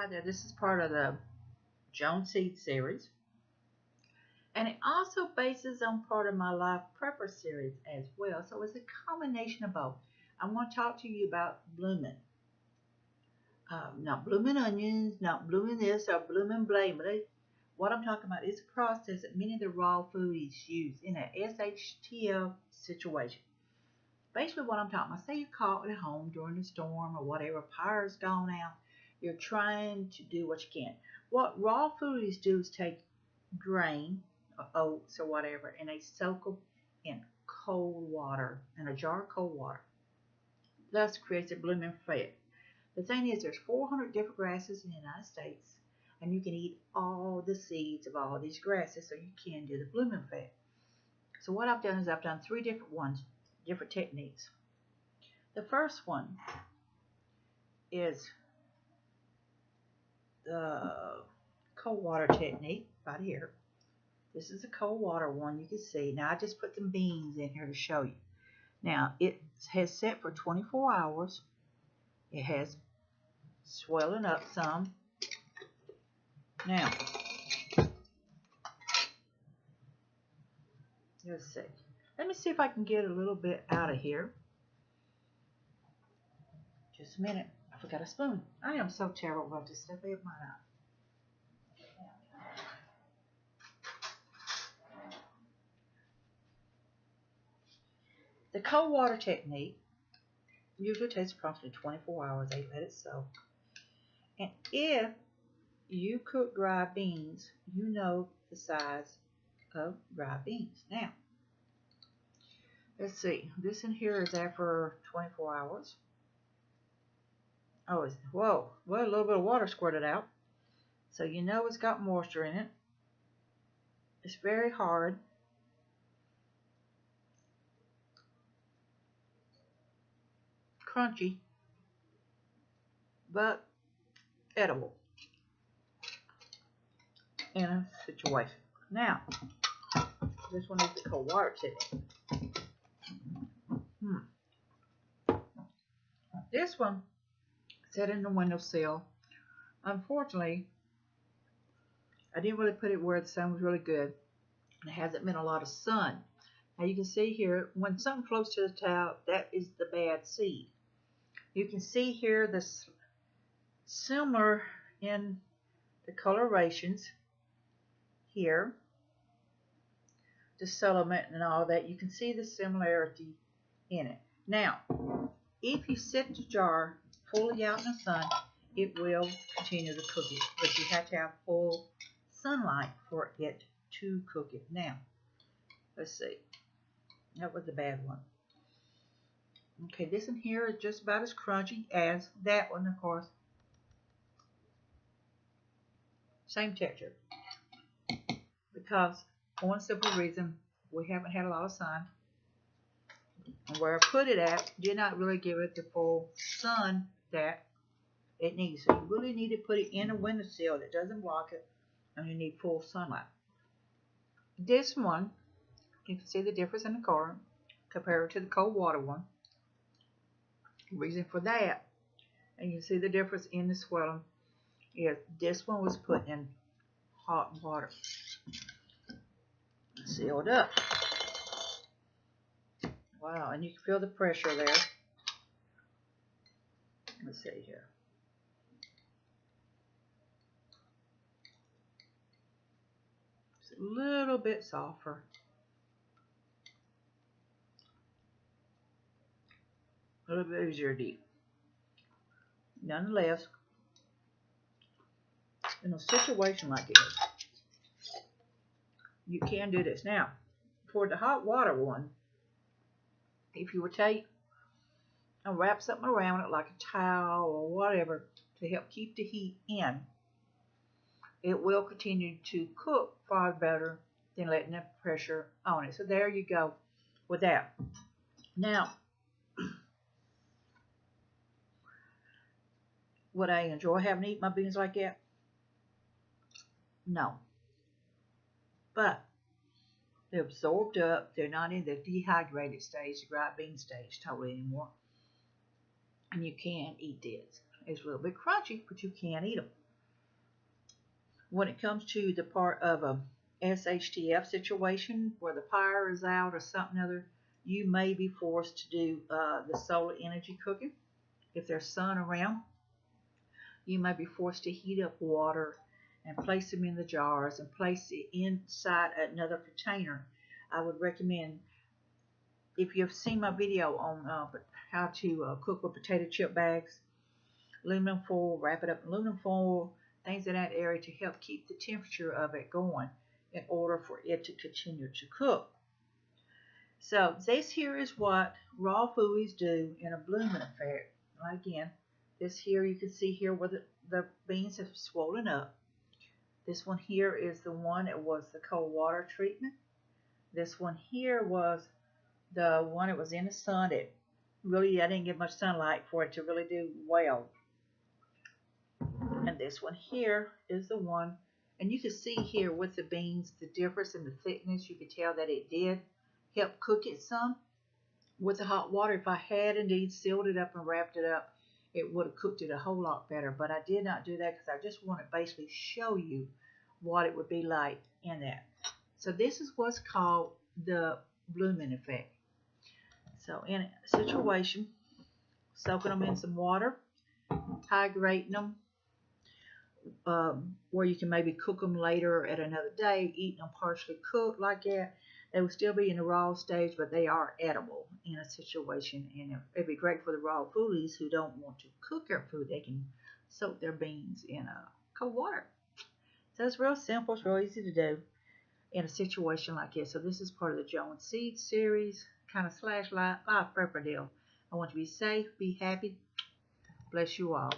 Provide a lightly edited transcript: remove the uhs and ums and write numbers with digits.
Hi there, this is part of the Joan Seed series, and it also bases on part of my Life Prepper series as well, so it's a combination of both. I want to talk to you about blooming. Not blooming onions, not blooming this or blooming blame. What I'm talking about is a process that many of the raw foodies use in a shtf situation. Basically what I'm talking about, say you're caught at home during a storm or whatever, power's gone out, you're trying to do what you can. What raw foodies do is take grain, or oats or whatever, and they soak them in cold water, in a jar of cold water. Thus creates a blooming fat. The thing is, there's 400 different grasses in the United States, and you can eat all the seeds of all these grasses, so you can do the blooming fat. So what I've done is I've done three different ones, different techniques. The first one is the cold water technique right here. This is a cold water one, you can see. Now I just put some beans in here to show you. Now it has set for 24 hours. It has swelling up some. Now, let's see. Let me see if I can get a little bit out of here. Just a minute. I forgot a spoon. I am so terrible about this stuff. I have mine out. The cold water technique usually takes approximately 24 hours. They let it soak. And if you cook dry beans, you know the size of dry beans. Now, let's see. This in here is after 24 hours. Oh, whoa. Well, a little bit of water squirted out. So you know it's got moisture in it. It's very hard. Crunchy, but edible in a situation. Now, this one is the cold water technique. This one set in the windowsill. Unfortunately, I didn't really put it where the sun was really good, and it hasn't been a lot of sun. Now you can see here, when something floats to the top, that is the bad seed. You can see here this similar in the colorations here, the sediment and all that. You can see the similarity in it. Now, if you set the jar fully out in the sun, it will continue to cook it, but you have to have full sunlight for it to cook it. Now, let's see. That was the bad one. Okay, this in here is just about as crunchy as that one, of course. Same texture. Because, for one simple reason, we haven't had a lot of sun. And where I put it at, did not really give it the full sun that it needs. So you really need to put it in a windowsill that doesn't block it, and you need full sunlight. This one, you can see the difference in the color compared to the cold water one. The reason for that, and you see the difference in the swelling, is this one was put in hot water, sealed up. Wow, and you can feel the pressure there. Let's see here. It's a little bit softer. A little bit easier to eat. Nonetheless, in a situation like this, you can do this. Now, for the hot water one, if you would take and wrap something around it like a towel or whatever to help keep the heat in, it will continue to cook far better than letting the pressure on it. So there you go with that. Now, would I enjoy having to eat my beans like that? No. But they're absorbed up. They're not in the dehydrated stage, the dry bean stage totally anymore. And you can eat this. It's a little bit crunchy, but you can eat them. When it comes to the part of a shtf situation where the fire is out or something other, you may be forced to do the solar energy cooking. If there's sun around, you may be forced to heat up water and place them in the jars and place it inside another container. I would recommend, if you've seen my video on how to cook with potato chip bags, aluminum foil, wrap it up in aluminum foil, things in that area to help keep the temperature of it going in order for it to continue to cook. So this here is what raw foodies do in a blooming effect. Again, this here you can see here where the beans have swollen up. This one here is the one that was the cold water treatment. This one here was the one that was in the sun. It really, I didn't get much sunlight for it to really do well. And this one here is the one, and you can see here with the beans the difference in the thickness. You can tell that it did help cook it some with the hot water. If I had indeed sealed it up and wrapped it up, it would have cooked it a whole lot better, but I did not do that because I just want to basically show you what it would be like in that. So this is what's called the blooming effect. So in a situation, soaking them in some water, hydrating them, where you can maybe cook them later at another day, eating them partially cooked like that. They will still be in the raw stage, but they are edible in a situation, and it'd be great for the raw foodies who don't want to cook their food. They can soak their beans in cold water. So it's real simple. It's real easy to do in a situation like this. So this is part of the Joan Seed series, kind of /life prepper deal. I want you to be safe, be happy. Bless you all.